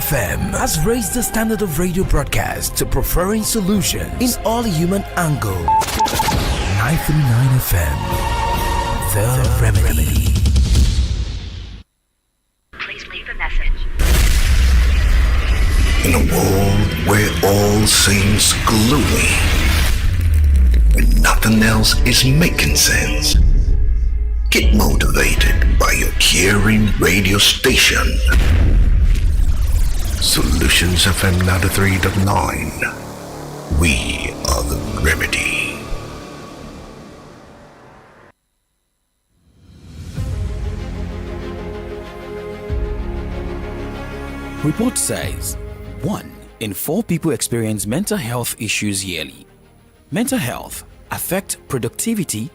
FM has raised the standard of radio broadcast to preferring solutions in all human angle. 939 FM, the remedy. Please leave a message. In a world where all seems gloomy, when nothing else is making sense, get motivated by your caring radio station. Solutions FM 93.9. We are the remedy. Report says 1 in 4 people experience mental health issues yearly. Mental health affects productivity,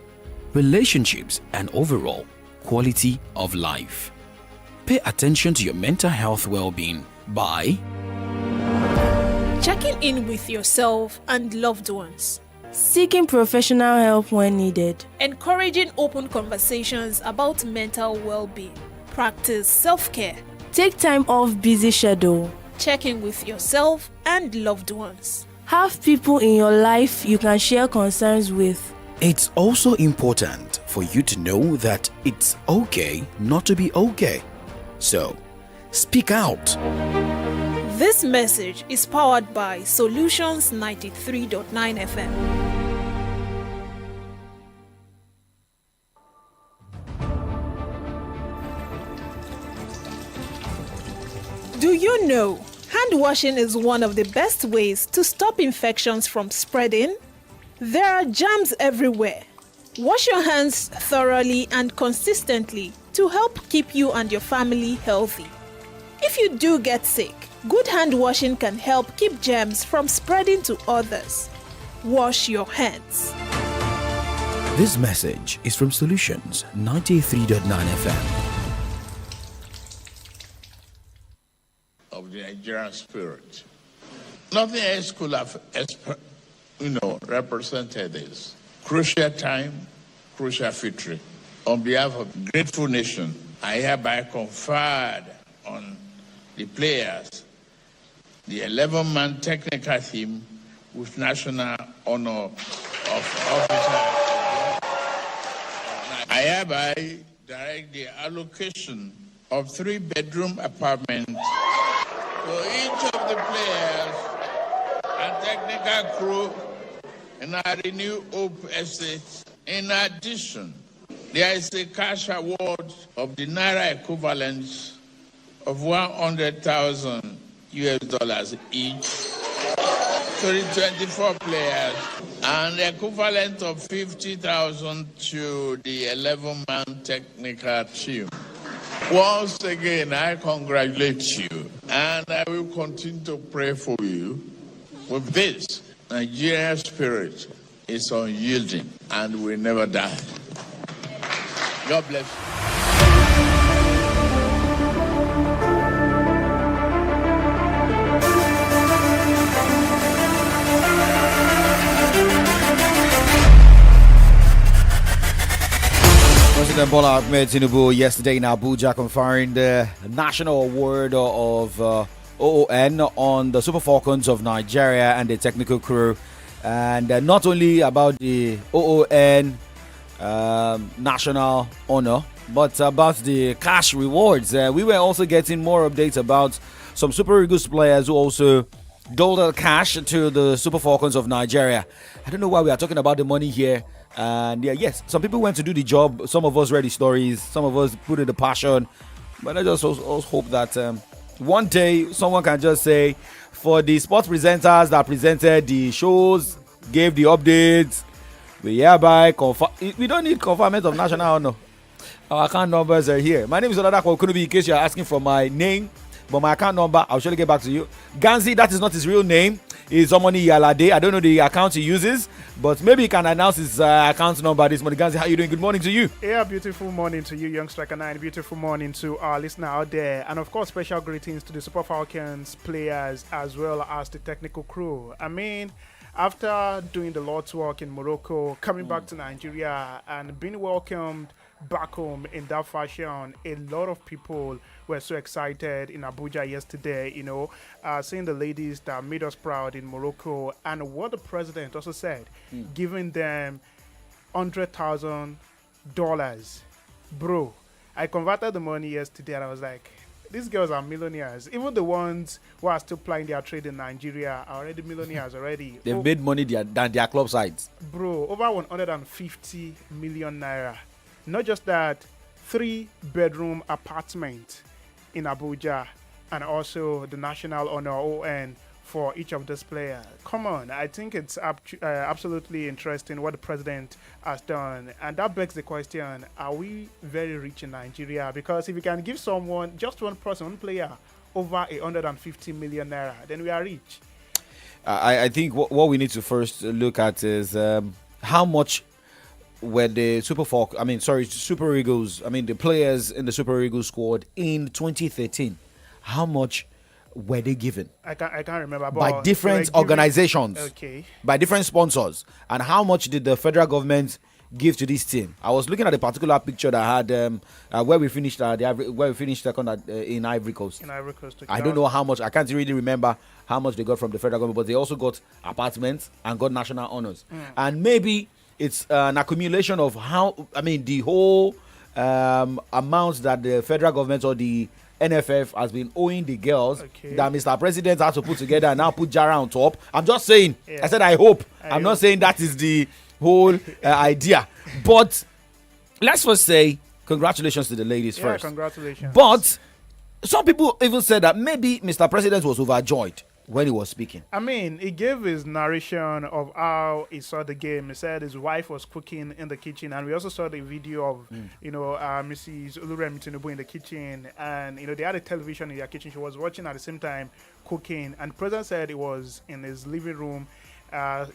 relationships, and overall quality of life. Pay attention to your mental health well-being by checking in with yourself and loved ones, seeking professional help when needed, encouraging open conversations about mental well-being, practice self-care, take time off busy schedule, checking with yourself and loved ones. Have people in your life you can share concerns with. It's also important for you to know that it's okay not to be okay. So, speak out. This message is powered by Solutions 93.9 FM. Do you know hand washing is one of the best ways to stop infections from spreading? There are germs everywhere. Wash your hands thoroughly and consistently to help keep you and your family healthy. If you do get sick, good hand washing can help keep germs from spreading to others. Wash your hands. This message is from Solutions 93.9 FM. Of the Nigerian spirit. Nothing else could have represented this. Crucial time, crucial victory. On behalf of the grateful nation, I hereby conferred on the players the 11-man technical team with national honor of officer. I hereby direct the allocation of 3-bedroom apartments for each of the players and technical crew in our Renew Hope Estate. In addition, there is a cash award of the Naira equivalent of $100,000 each to the 24 players and the equivalent of $50,000 to the 11-man technical team. Once again, I congratulate you, and I will continue to pray for you. With this, Nigerian spirit is unyielding and will never die. God bless you. President Bola Ahmed Tinubu yesterday in Abuja conferring the National Award of OON on the Super Falcons of Nigeria and the technical crew. And not only about the OON national honor, but about the cash rewards. We were also getting more updates about some Super Eagles players who also doled out cash to the Super Falcons of Nigeria. I don't know why we are talking about the money here. And yes, some people went to do the job. Some of us read the stories. Some of us put in the passion. But I just also hope that one day someone can just say, for the sports presenters that presented the shows, gave the updates, we hereby confirm. We don't need conferment of national honor. Our account numbers are here. My name is Oladako Okunubi, in case you're asking for my name. But my account number, I'll surely get back to you. Ganzi, that is not his real name. It's Omoni Yalade. I don't know the account he uses, but maybe he can announce his account number this morning. Ganzi, how are you doing? Good morning to you. Yeah, beautiful morning to you, Young Striker 9. Beautiful morning to our listener out there. And of course, special greetings to the Super Falcons players as well as the technical crew. I mean, after doing the Lord's work in Morocco, coming back to Nigeria and being welcomed back home in that fashion, a lot of people were so excited in Abuja yesterday, seeing the ladies that made us proud in Morocco, and what the president also said, giving them $100,000. Bro, I converted the money yesterday and I was like, these girls are millionaires. Even the ones who are still plying their trade in Nigeria are already millionaires already. They've made money than their club sides. Bro, over 150 million naira. Not just that, 3-bedroom apartment in Abuja, and also the national honor ON for each of these players. Come on, I think it's absolutely interesting what the president has done. And that begs the question, are we very rich in Nigeria? Because if you can give someone, just one person, one player, over 150 million naira, then we are rich. I think what we need to first look at is how much were the Super Eagles, the players in the Super Eagles squad in 2013, how much were they given? I can't remember. But by different organizations, by different sponsors, and how much did the federal government give to this team? I was looking at a particular picture that had where we finished second in Ivory Coast. In Ivory Coast, okay. I don't know how much. I can't really remember how much they got from the federal government, but they also got apartments and got national honors. And maybe it's an accumulation of the whole amounts that the federal government or the NFF has been owing the girls that Mr. President had to put together and now put Jara on top. I'm just saying. Yeah. I said I hope. I'm not saying that is the whole idea. But let's first say congratulations to the ladies first. Congratulations. But some people even said that maybe Mr. President was overjoyed when he was speaking. He gave his narration of how he saw the game. He said his wife was cooking in the kitchen, and we also saw the video of, Mrs. Oluremi Tinubu in the kitchen, and they had a television in their kitchen. She was watching at the same time cooking, and the president said he was in his living room.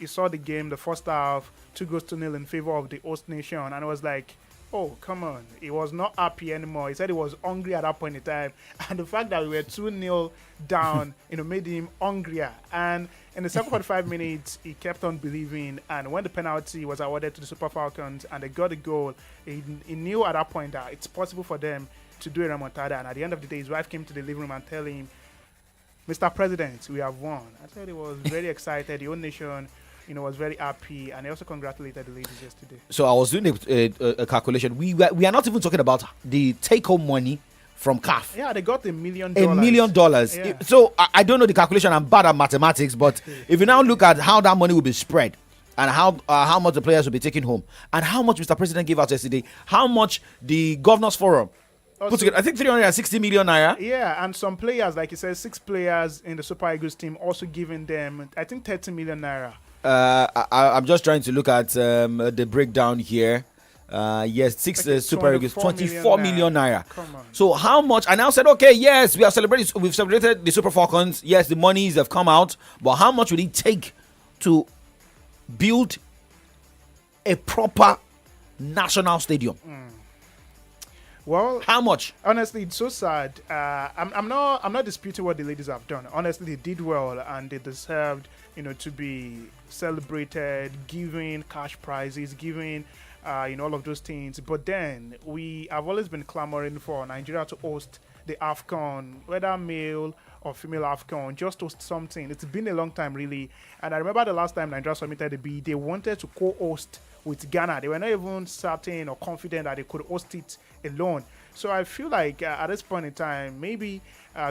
He saw the game, the first half, 2-0 in favor of the host nation, and it was like, oh, come on. He was not happy anymore. He said he was hungry at that point in time. And the fact that we were 2-0 down, made him hungrier. And in the second 45 minutes, he kept on believing. And when the penalty was awarded to the Super Falcons and they got the goal, he knew at that point that it's possible for them to do a remontada. And at the end of the day, his wife came to the living room and tell him, Mr. President, we have won. I said he was very excited. The whole nation was very happy, and I also congratulated the ladies yesterday. So I was doing a calculation. We are not even talking about the take-home money from CAF. Yeah, they got $1 million. $1 million. Yeah. So I don't know the calculation. I'm bad at mathematics, but if you now look at how that money will be spread, and how much the players will be taking home, and how much Mr. President gave out yesterday, how much the Governors Forum put together, I think 360 million naira. Yeah, and some players, like you said, 6 players in the Super Eagles team also giving them, I think, 30 million naira. I'm just trying to look at the breakdown here. Yes, 6 Super Eagles, 24 million naira. Come on. So how much? I now said, okay, yes, we've celebrated the Super Falcons. Yes, the monies have come out, but how much would it take to build a proper national stadium? Well, how much? Honestly, it's so sad. I'm not disputing what the ladies have done. Honestly, they did well and they deserved, to be celebrated, giving cash prizes, giving, all of those things. But then we have always been clamoring for Nigeria to host the AFCON, whether male or female AFCON, just host something. It's been a long time, really. And I remember the last time Nigeria submitted the bid, they wanted to co-host with Ghana. They were not even certain or confident that they could host it alone. So I feel like at this point in time, maybe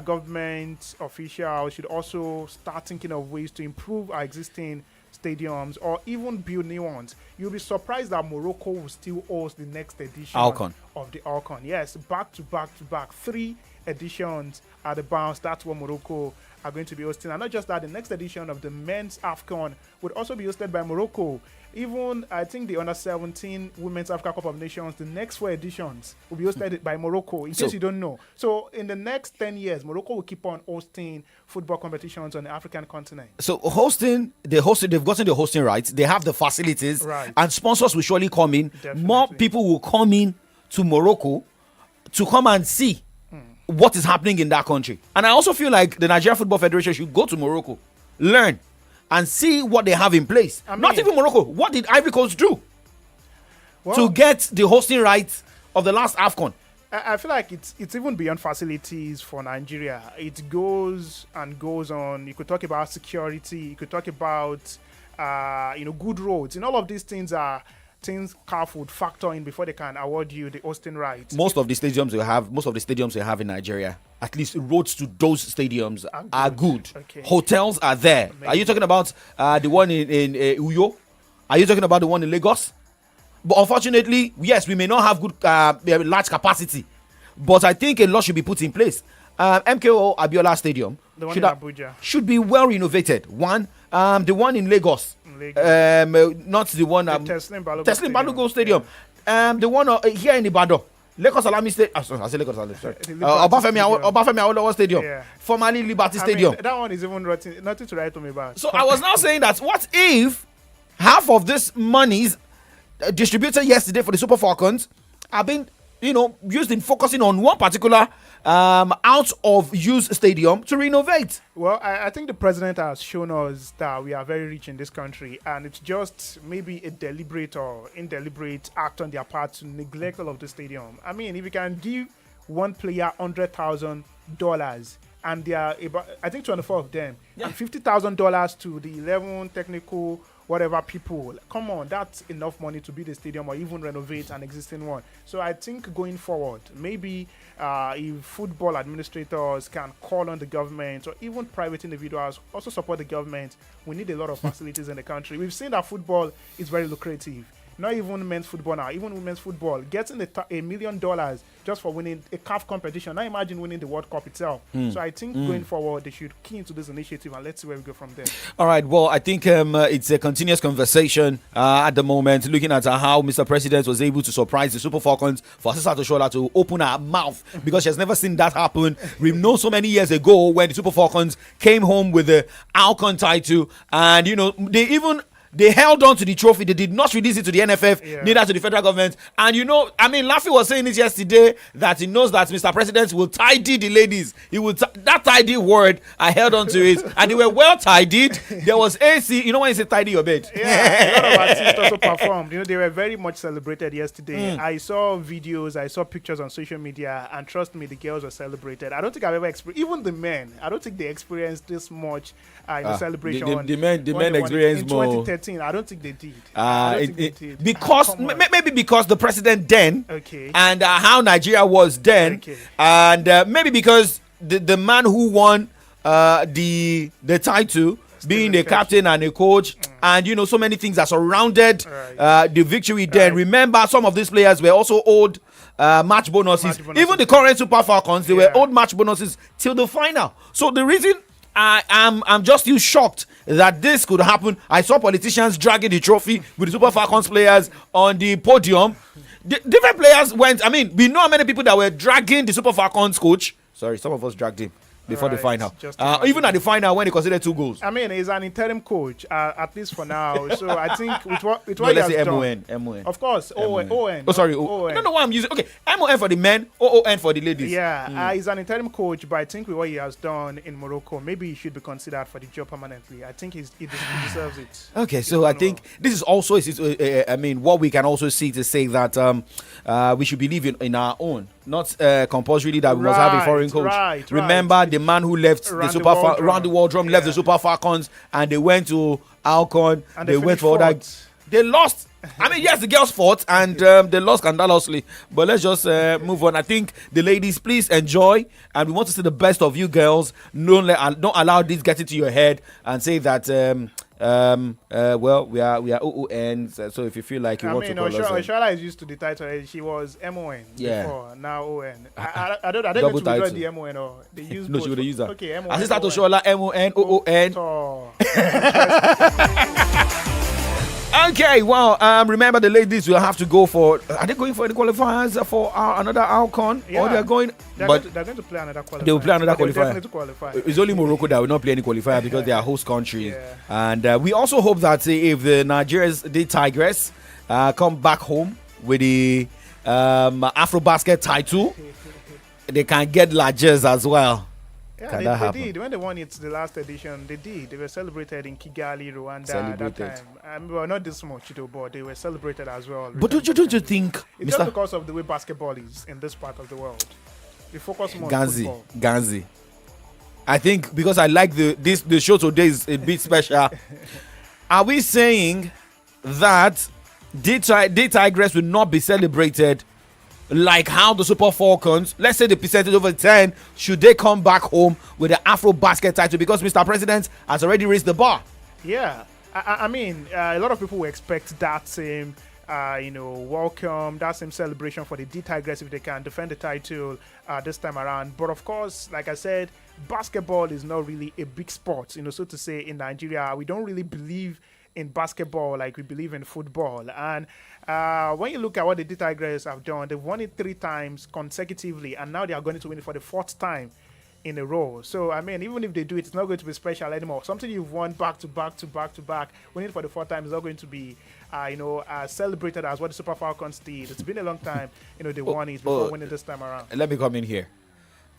government officials should also start thinking of ways to improve our existing stadiums or even build new ones. You'll be surprised that Morocco will still host the next edition of the AFCON. Yes, back to back, 3 editions at the bounce. That's what Morocco are going to be hosting. And not just that, the next edition of the men's AFCON would also be hosted by Morocco. Even, I think, the Under-17 Women's Africa Cup of Nations, the next 4 editions will be hosted by Morocco, in case you don't know. So, in the next 10 years, Morocco will keep on hosting football competitions on the African continent. So, they've gotten the hosting rights, they have the facilities, right, and sponsors will surely come in. Definitely. More people will come in to Morocco to come and see what is happening in that country. And I also feel like the Nigeria Football Federation should go to Morocco, learn, and see what they have in place. Not even Morocco. What did Ivory Coast do to get the hosting rights of the last AFCON? I feel like it's even beyond facilities for Nigeria. It goes and goes on. You could talk about security. You could talk about good roads. And all of these things are things CAF would factor in before they can award you the hosting rights. Most of the stadiums we have in Nigeria, at least roads to those stadiums are good. Okay. Hotels are there. Amazing. Are you talking about the one in Uyo? Are you talking about the one in Lagos? But unfortunately, yes, we may not have good large capacity, but I think a lot should be put in place. MKO Abiola Stadium The one in Abuja. should be well renovated. The one in Lagos. Not the one Teslim Balogun Stadium. The one here in Ibadan, Lagos Alami Stadium. I say Lagos Alami. Sorry. Obafemi Awolowo Stadium, formerly Liberty Stadium. That one is even nothing to write to me about. So I was now saying that what if half of this monies distributed yesterday for the Super Falcons have been used in focusing on one particular out of use stadium to renovate? Well, I think the president has shown us that we are very rich in this country, and it's just maybe a deliberate or indeliberate act on their part to neglect all of the stadium. I mean, if you can give one player $100,000 and there are about, I think 24 of them, and $50,000 to the 11 technical whatever people, come on, that's enough money to build a stadium or even renovate an existing one. So I think going forward, maybe if football administrators can call on the government or even private individuals also support the government, we need a lot of facilities in the country. We've seen that football is very lucrative. Not even men's football now, even women's football, getting $1 million just for winning a CAF competition. Now imagine winning the World Cup itself. So I think going forward, they should key into this initiative and let's see where we go from there. All right. Well, I think it's a continuous conversation at the moment, looking at how Mr. President was able to surprise the Super Falcons for Asisa Toshola to open her mouth because she has never seen that happen. We know so many years ago when the Super Falcons came home with the Alcon title, and they held on to the trophy. They did not release it to the NFF, neither to the federal government. And Laffy was saying this yesterday that he knows that Mr. President will tidy the ladies. He will that tidy word. I held on to it, and they were well tidied. There was AC. When you say tidy your bed, a lot of artists also performed. They were very much celebrated yesterday. I saw videos, I saw pictures on social media, and trust me, the girls were celebrated. I don't think I've ever experienced. Even the men, I don't think they experienced this much celebration. The men experienced in more. 2013. I don't think they did. Because maybe because the president then, and how Nigeria was then, and maybe because the man who won the title, being a captain and a coach, and so many things that surrounded the victory then. Remember, some of these players were also owed match bonuses. Even the current Super Falcons, they were owed match bonuses till the final. So the reason I'm just still shocked that this could happen. I saw politicians dragging the trophy with the Super Falcons players on the podium. Different players went. I mean, we know how many people that were dragging the Super Falcons coach. Sorry, some of us dragged him before the final. Even at the final when he considered 2 goals. I mean, he's an interim coach, at least for now. So I think with what he has done. MON. Of course, ON. Oh, sorry. I don't know why I'm using. Okay, MON for the men, OON for the ladies. Yeah, he's an interim coach, but I think with what he has done in Morocco, maybe he should be considered for the job permanently. I think he deserves it. Okay, so I think this is also, what we can also see to say that we should believe in our own. Not compulsorily that we must have a foreign coach. Remember the man who left around the world drum left the Super Falcons and they went to Alcon. And they went for other. They lost. I mean, yes, the girls fought and they lost scandalously. But let's just move on. I think the ladies, please enjoy, and we want to see the best of you girls. Don't allow this get into your head and say that. We are OON. So if you feel like you want to call us, Oshola is used to the title. She was MON before. Now ON. I don't know to withdraw the MON or they use. No, she would use that. Okay, MON. Assistant Oshola MON OON. Okay, well, remember the ladies will have to go for. Are they going for the qualifiers for another Alcon? Yeah. Or they're going? They're going to play another qualifier. They will play another qualifier. Definitely qualify. It's only Morocco that will not play any qualifier because they are host countries. And we also hope that if the Tigress come back home with the AfroBasket title, they can get largest as well. Yeah, Can they, that they happen? did. When they won it the last edition, they did. They were celebrated in Kigali, Rwanda Celebrated. at that time. Well, not this much, though, but they were celebrated as well. But don't you think, It's just Mr. because of the way basketball is in this part of the world. We focus more on football. Ganzi? I think because I like the show today is a bit special. Are we saying that the Tigress will not be celebrated like how the Super Falcons, let's say the percentage over 10, should they come back home with the Afro basket title because Mr. President has already raised the bar? Yeah, I mean, a lot of people will expect that same, welcome, that same celebration for the D Tigress if they can defend the title this time around. But of course, like I said, basketball is not really a big sport, so to say, in Nigeria. We don't really believe in basketball like we believe in football. And when you look at what the D Tigers have done, they've won it 3 times consecutively, and now they are going to win it for the 4th time in a row. So, I mean, even if they do it, it's not going to be special anymore. Something you've won back to back to back to back, winning it for the 4th time is not going to be, celebrated as what the Super Falcons did. It's been a long time, they won it before winning this time around. Let me come in here.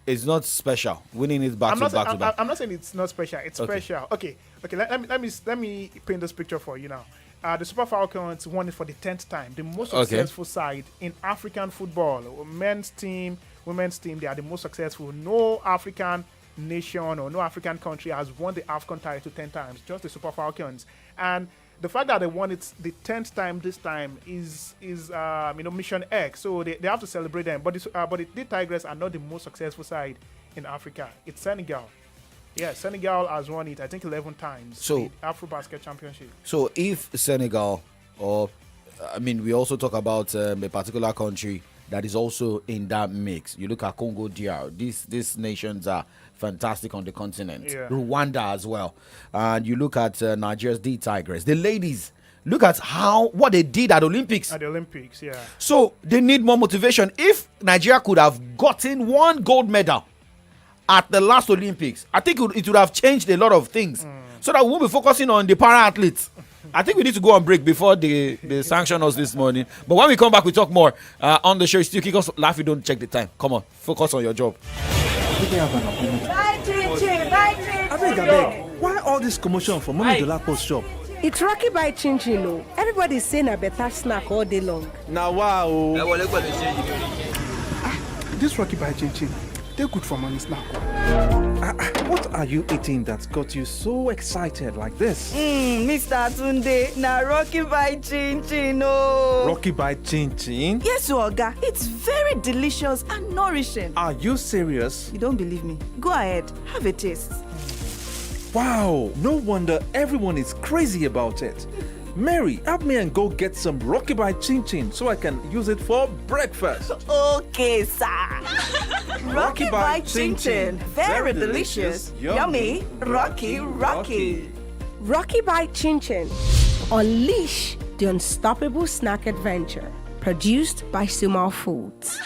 It's not special. Winning it back to back. I'm not saying it's not special. It's special. Okay. Let me paint this picture for you now. The Super Falcons won it for the 10th time. The most successful side in African football. Men's team, women's team, they are the most successful. No African nation or no African country has won the AFCON title 10 times. Just the Super Falcons. And the fact that they won it the 10th time this time is Mission X. So they have to celebrate them. But the Tigers are not the most successful side in Africa. It's Senegal. Yeah, Senegal has won it, I think, 11 times. So the Afro-Basket Championship. So if Senegal, we also talk about a particular country that is also in that mix. You look at Congo DR. These nations are fantastic on the continent. Yeah. Rwanda as well. And you look at Nigeria's D Tigers. The ladies, look at what they did at Olympics. At the Olympics, yeah. So they need more motivation. If Nigeria could have gotten 1 gold medal at the last Olympics, I think it would have changed a lot of things. So that we won't be focusing on the para athletes. I think we need to go on break before they sanction us this morning. But when we come back, we talk more on the show. Still kick us laugh, you don't check the time. Come on, focus on your job. Abeg, why all this commotion for Mommy Dolapo's shop? It's Rocky by Chin Chin, no. Everybody's saying a better snack all day long. Now, wow. This Rocky by Chin Chin, they're good for money snack. What are you eating that got you so excited like this? Mr. Tunde, na Rocky by Chin Chin, oh. Rocky by Chin Chin? Yes, Oga. It's very delicious and nourishing. Are you serious? You don't believe me? Go ahead, have a taste. Wow, no wonder everyone is crazy about it. Mary, help me and go get some Rocky by Chin Chin so I can use it for breakfast. Okay, sir. Rocky by Chin Chin. Very delicious. Yummy. Rocky. Rocky by Chin Chin. Unleash the unstoppable snack adventure. Produced by Sumal Foods.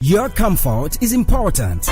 Your comfort is important.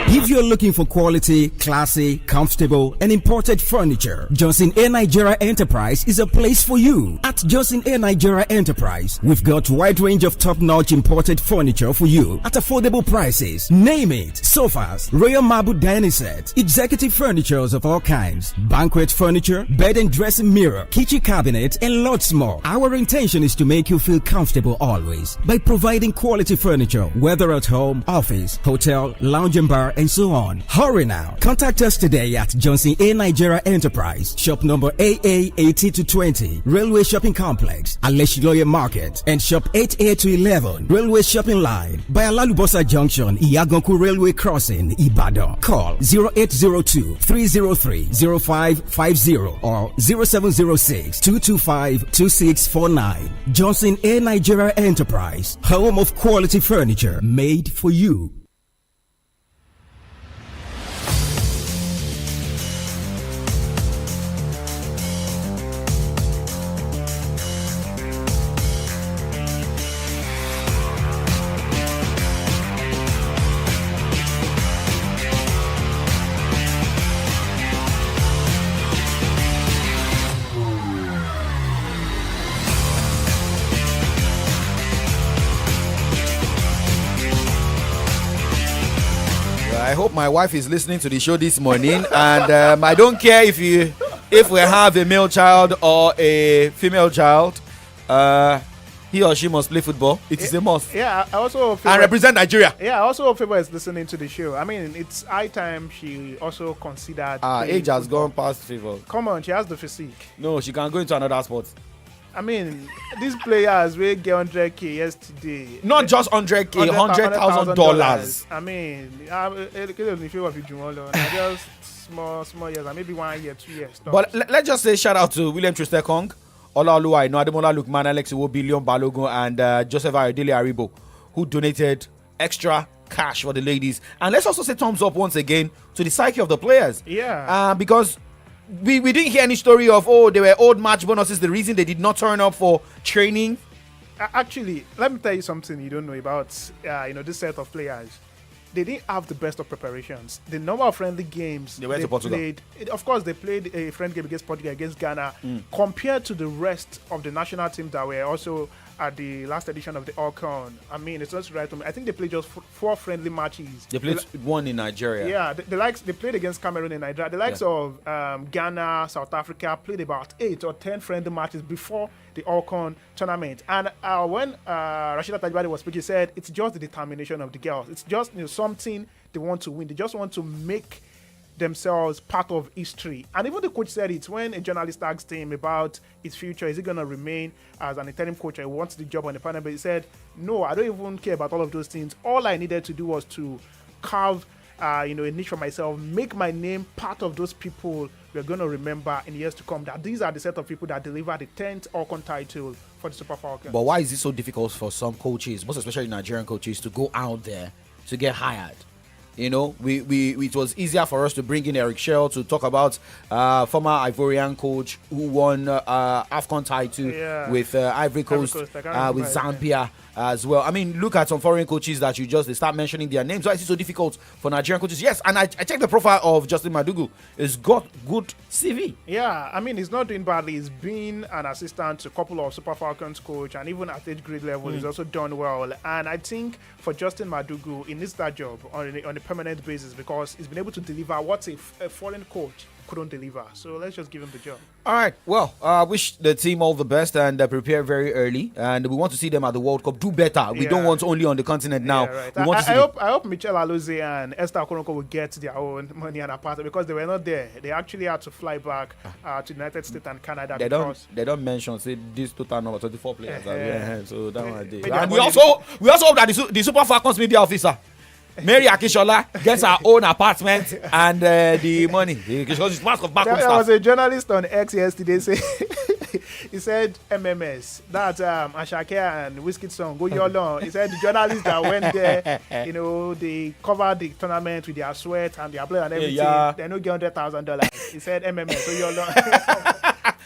If you're looking for quality, classy, comfortable, and imported furniture, Johnson A. Nigeria Enterprise is a place for you. At Johnson A. Nigeria Enterprise, we've got a wide range of top-notch imported furniture for you at affordable prices. Name it: sofas, royal marble dining sets, executive furnitures of all kinds, banquet furniture, bed and dressing mirror, kitchen cabinet, and lots more. Our intention is to make you feel comfortable always by providing quality furniture, whether at home, office, hotel, lounge and bar, and so on. Hurry now. Contact us today at Johnson A. Nigeria Enterprise, shop number AA 80-20, Railway Shopping Complex, Aleshiloye Market, and shop 8A-11, Railway Shopping Line, by Alalubosa Junction, Iyaganku Railway Crossing, Ibadan. Call 0802-303-0550 or 0706-225-2649. Johnson A. Nigeria Enterprise, home of quality furniture made for you. hope my wife is listening to the show this morning, and I don't care if we have a male child or a female child. He or she must play football. It is a must. Yeah, I also and represent Nigeria. Yeah, I also hope Favor is listening to the show. I mean, it's high time she also considered. Age has gone past Favor. Come on, she has the physique. No, she can go into another sport. I mean, these players will get 100K yesterday. Not just 100K, $100,000. I mean, just small years, and maybe 1 year, 2 years. But let's just say shout out to William Trustekong, Olaoluwa Ademola Lukman, Alex Iwo, Billion Balogun, and Joseph Ayodele Aribo, who donated extra cash for the ladies. And let's also say thumbs up once again to the psyche of the players. Yeah. Because we didn't hear any story of, they were old match bonuses, the reason they did not turn up for training. Actually, let me tell you something you don't know about this set of players. They didn't have the best of preparations. The number of friendly games they played, of course, they played a friendly game against Portugal, against Ghana, compared to the rest of the national team that were also at the last edition of the Alcon. I mean, it's not right to me. I think they played just 4 friendly matches. They played one in Nigeria. Yeah, they played against Cameroon and Nigeria. The likes of Ghana, South Africa played about 8 or 10 friendly matches before the Alcon tournament. And when Rashida Tajibade was speaking, he said it's just the determination of the girls. It's just something they want to win. They just want to make themselves part of history. And even the coach said it when a journalist asked him about his future. Is he going to remain as an interim coach? He wants the job on the panel, but he said, no, I don't even care about all of those things. All I needed to do was to carve a niche for myself, make my name part of those people we're going to remember in years to come, that these are the set of people that deliver the 10th Alcon title for the Super Falcons. But why is it so difficult for some coaches, most especially Nigerian coaches, to go out there to get hired? It was easier for us to bring in Eric Shell to talk about former Ivorian coach who won AFCON title with Ivory Coast, with Zambia as well. I mean, look at some foreign coaches that they start mentioning their names. Why is it so difficult for Nigerian coaches? Yes, and I checked the profile of Justin Madugu. He's got good CV. Yeah, I mean, he's not doing badly. He's been an assistant to a couple of Super Falcons coach, and even at age grade level, he's also done well. And I think for Justin Madugu, he needs that job on a permanent basis because he's been able to deliver what a foreign coach couldn't deliver. So let's just give him the job. All right. Well, I wish the team all the best and prepare very early. And we want to see them at the World Cup do better. We don't want only on the continent now. Yeah, right. We want I hope Michelle Alozie and Esther Okoronko will get their own money and apartment because they were not there. They actually had to fly back to the United States and Canada. They don't mention this total number 24 players. So that one day. And we also hope that the Super Falcons media officer Mary Akishola gets her own apartment and the money because she's part of backroom staff. There was a journalist on X yesterday he said MMS, that's Ashake and Whiskey Song, go your long. He said the journalists that went there, they covered the tournament with their sweat and their blood and everything. They don't get $100,000. He said MMS, go your long.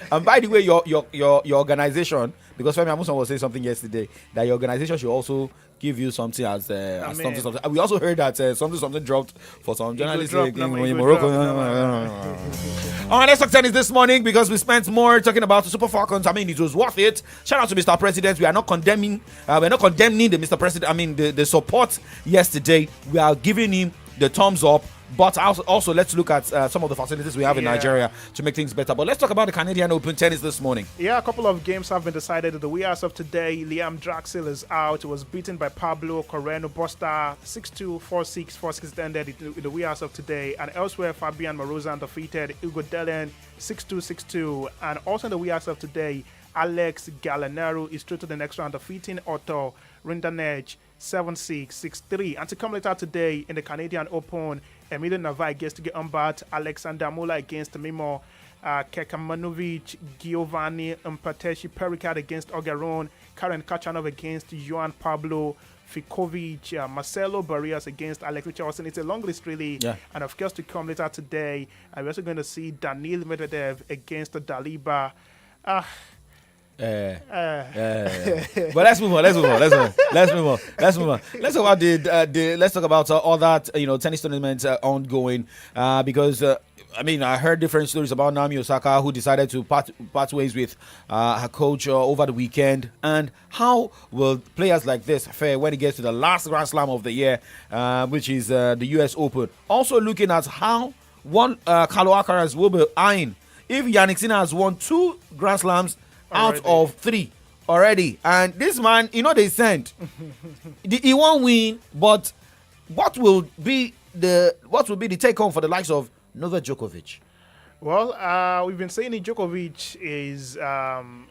And by the way, your organization, because Femi Amusan was saying something yesterday, that your organization should also give you something as something. We also heard that something dropped for some journalists in Morocco. All right, let's talk tennis this morning because we spent more talking about the Super Falcons. I mean, it was worth it. Shout out to Mr. President. We are not condemning. We're not condemning the Mr. President. I mean, the support yesterday. We are giving him the thumbs up. But also let's look at some of the facilities we have in Nigeria to make things better. But let's talk about the Canadian Open tennis this morning. Yeah, a couple of games have been decided. The wee hours of today, Liam Draxl is out. He was beaten by Pablo Correno Busta 6-2, 4-6, 4-6 ended in the wee hours of today. And elsewhere, Fabian Marozan defeated Ugo Dellen 6-2, 6-2. And also in the wee hours of today, Alex Gallinaro is through to the next round, defeating Otto Rinderknech 7-6, 6-3. And to come later today in the Canadian Open, Emilio Navai gets to get unbat. Alexander Mola against Mimo Kekamanovic, Giovanni Mpateshi Pericard against Ogaron, Karen Kachanov against Juan Pablo Fikovic, Marcelo Barrios against Alex Richardson. It's a long list, really. Yeah. And of course, to come later today, we're also going to see Daniil Medvedev against Daliba. But let's move on. Let's talk about all that tennis tournaments ongoing because I heard different stories about Naomi Osaka, who decided to part ways with her coach over the weekend. And how will players like this fare when it gets to the last Grand Slam of the year, which is the US Open? Also looking at how Carlo Alcaraz will be eyeing if Yannick Sinner has won 2 Grand Slams out of 3 already. And this man, they sent. He won't win, but what will be the take home for the likes of Novak Djokovic? Well, we've been saying Djokovic is,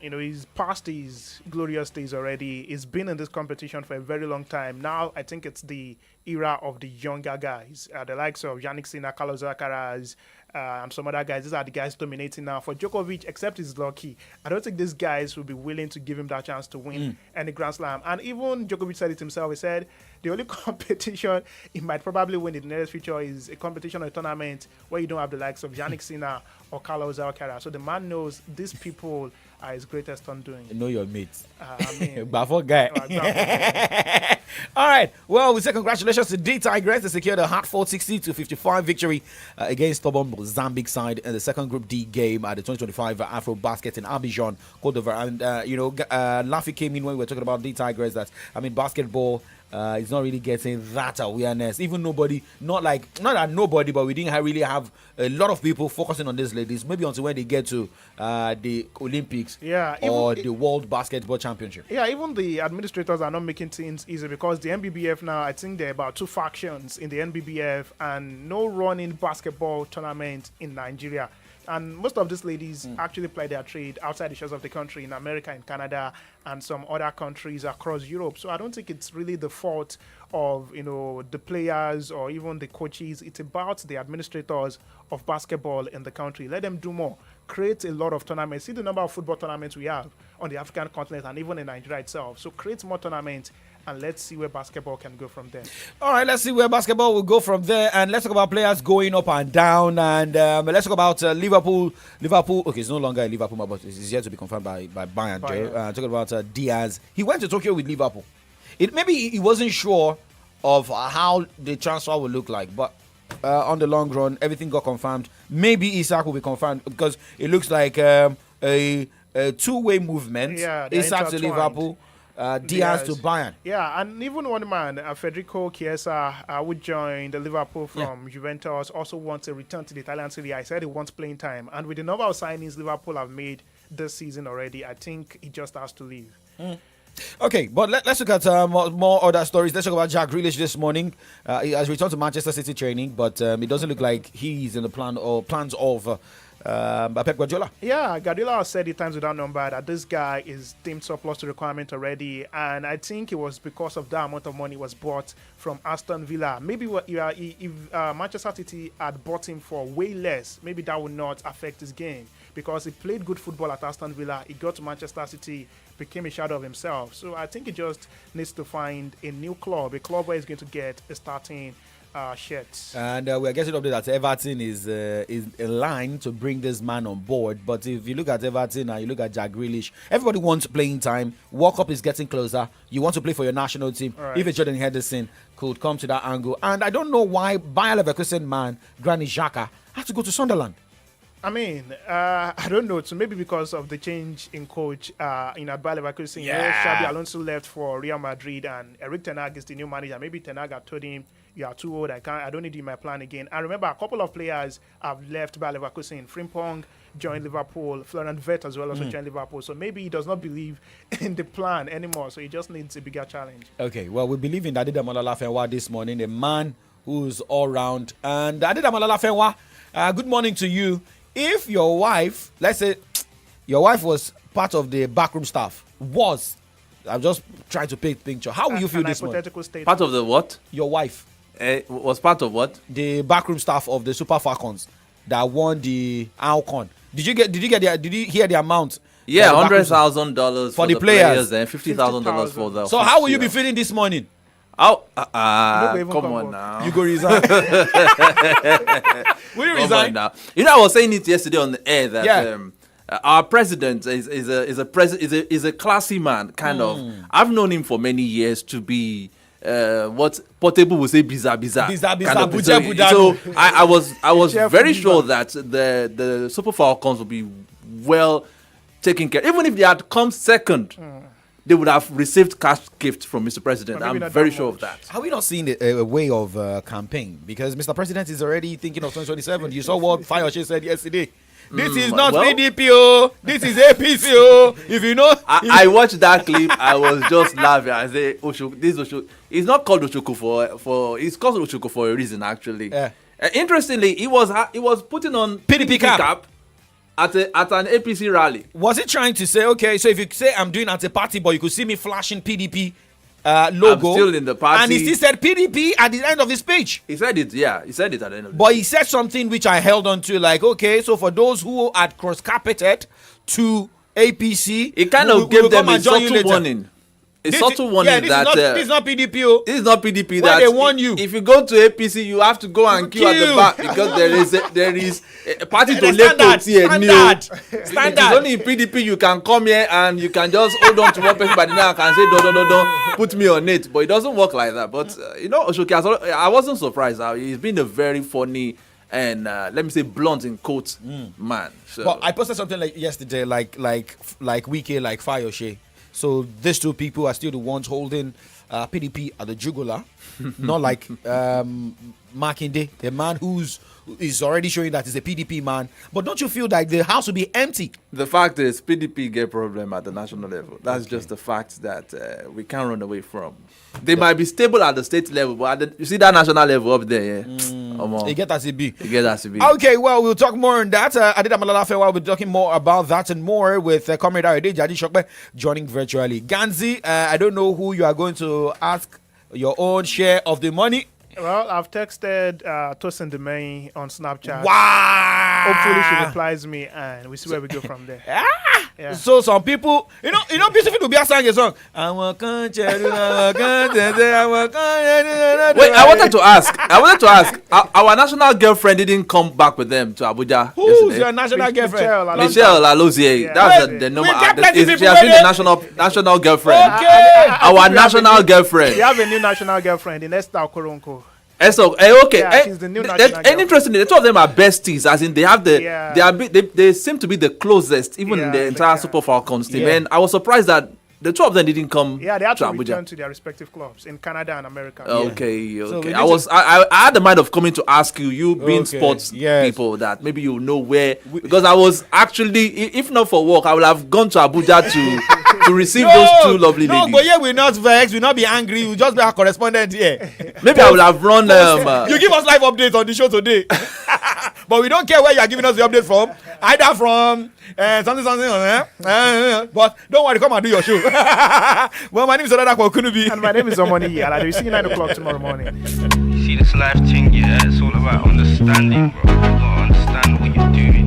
he's past his glorious days already. He's been in this competition for a very long time. Now, I think it's the era of the younger guys, the likes of Yannick Sinner, Carlos Alcaraz, and some other guys. These are the guys dominating now. For Djokovic, except he's lucky, I don't think these guys will be willing to give him that chance to win any Grand Slam. And even Djokovic said it himself. He said the only competition he might probably win in the next future is a competition or a tournament where you don't have the likes of Yannick Sinner or Carlos Alcaraz. So the man knows these people are his greatest undoing. Know your mates. Bafo guy. All right. Well, we say congratulations to D Tigers. They secured a hard 460-55 victory against stubborn Mozambique side in the second Group D game at the 2025 Afro Basket in Abidjan, Cote d'Ivoire. And Laffy came in when we were talking about D Tigers that basketball. It's not really getting that awareness. Even not that nobody, but we didn't really have a lot of people focusing on these ladies. Maybe until when they get to the Olympics or the World Basketball Championship. Yeah, even the administrators are not making things easy because the NBBF now, I think there are about 2 factions in the NBBF and no running basketball tournament in Nigeria. And most of these ladies actually play their trade outside the shores of the country, in America, in Canada, and some other countries across Europe. So I don't think it's really the fault of the players or even the coaches. It's about the administrators of basketball in the country. Let them do more. Create a lot of tournaments. See the number of football tournaments we have on the African continent and even in Nigeria itself. So create more tournaments. And let's see where basketball can go from there. All right, let's see where basketball will go from there. And let's talk about players going up and down. And let's talk about Liverpool. Okay, it's no longer a Liverpool, but it's yet to be confirmed by Bayern. Talking about Diaz. He went to Tokyo with Liverpool. Maybe he wasn't sure of how the transfer would look like. But on the long run, everything got confirmed. Maybe Isak will be confirmed because it looks like a two-way movement. Yeah, Isak to Liverpool. Diaz to Bayern. Yeah, and even one man, Federico Chiesa, would join the Liverpool from Juventus, also wants a return to the Italian Serie A. I said he wants playing time. And with the number of signings Liverpool have made this season already, I think he just has to leave. Okay, but let's look at more other stories. Let's talk about Jack Grealish this morning. He has returned to Manchester City training, but it doesn't look like he's in the plans of Pep Guardiola. Yeah, Guardiola has said it times without number that this guy is deemed surplus to requirement already, and I think it was because of that amount of money was bought from Aston Villa. Maybe if Manchester City had bought him for way less, maybe that would not affect his game because he played good football at Aston Villa. He got to Manchester City, became a shadow of himself. So I think he just needs to find a new club, a club where he's going to get a starting shirts. And we are getting updated that Everton is in line to bring this man on board. But if you look at Everton and you look at Jack Grealish, everybody wants playing time. World Cup is getting closer. You want to play for your national team. Right. If a Jordan Henderson could come to that angle. And I don't know why Bayer Leverkusen man, Granit Xhaka, had to go to Sunderland. I mean, I don't know. So maybe because of the change in coach in Bayer Leverkusen, Xabi Alonso left for Real Madrid and Erik ten Hag is the new manager. Maybe ten Hag had told him, you are too old, I don't need you in my plan again. I remember a couple of players have left Bayer Leverkusen. Frimpong joined Liverpool, Florian Wirtz as well also joined Liverpool. So maybe he does not believe in the plan anymore. So he just needs a bigger challenge. Okay, well, we believe in Adedamola Lafenwa this morning, a man who's all round. And Adedamola Lafenwa, good morning to you. If your wife, let's say your wife was part of the backroom staff, I'm just trying to paint a picture. How will you feel this morning? Part of the what? Your wife. Was part of what? The backroom staff of the Super Falcons that won the Alcon. Did you hear the amount? Yeah, $100,000 for the players and $50,000 for the. So how will you be feeling this morning? Come on now. You go resign. Will you resign? Now. I was saying it yesterday on the air that our president is a classy man, kind of. I've known him for many years to be what Portable would say biza. So I was very sure that the Super Falcons would be well taken care. Even if they had come second, they would have received cash gifts from Mr. President. I'm very sure of that. Are we not seeing a way of campaign? Because Mr. President is already thinking of 2027. You saw what Fayoshe said yesterday. This is not PDP, oh. This is APC, oh. If you know, I watched that clip. I was just laughing. I say, Oshoku. It's not called Oshoku for. It's called Oshoku for a reason, actually. Interestingly, he was putting on PDP cap at an APC rally. Was he trying to say, okay, so if you say I'm doing at a party, but you could see me flashing PDP logo, I'm still in the party, and he still said PDP at the end of the speech. He said it, yeah. He said it at the end of the But he said something which I held on to, like, okay, so for those who had cross-carpeted to APC, it kind of gave them a subtle warning. Subtle warning that this is not PDP. Oh. This is not PDP. That they warn you. If you go to APC, you have to go and queue at the back because there is a party to let to standard. It is only in PDP you can come here and you can just hold on to one person by the neck and say don't put me on it. But it doesn't work like that. But Oshoki, I wasn't surprised. He's been a very funny and let me say blunt in quotes man. So. But I posted something like yesterday, like Wike, like Fayoshe. So these two people are still the ones holding PDP at the jugular, not like Makinde, the man who's already showing that he's a PDP man. But don't you feel like the house will be empty? The fact is, PDP get problem at the national level. That's just the fact that we can't run away from. They might be stable at the state level, but you see that national level up there, They get as it be. Okay, well, we'll talk more on that. We'll be talking more about that and more with Comrade Aide Jadi Shokbe joining virtually. Ganzi, I don't know who you are going to ask your own share of the money. Well, I've texted Tosin Demey on Snapchat. Wow! Hopefully she replies me, and we see where we go from there. Yeah. So some people, beautiful to be a song. Wait, I wanted to ask. Our national girlfriend didn't come back with them to Abuja. Who's your national girlfriend? Michelle Alozie. Yeah. That's the number. She has been the national girlfriend. Okay. Our national girlfriend. We have a new national girlfriend in Esther Okoronko. Okay. Yeah, she's the new national and interestingly, the two of them are besties, as in they have they seem to be the closest, even in the entire Super Falcons team. And I was surprised that the two of them didn't come. Yeah, they had to Abuja. return to their respective clubs in Canada and America. Okay. So I had the mind of coming to ask you being sports people, that maybe you know where, because I was actually, if not for work, I would have gone to Abuja to receive those two lovely ladies. No, but yeah, we're not vexed, we'll not be angry, we'll just be our correspondent here. Maybe I will have run. You give us live updates on the show today. But we don't care where you are giving us the update from. Either from something. But don't worry, come and do your show. Well, my name is Odada Kunubi. And my name is Omoni Yala. We'll see you 9 o'clock tomorrow morning. See this life thing, yeah, it's all about understanding, bro. You gotta understand what you're doing.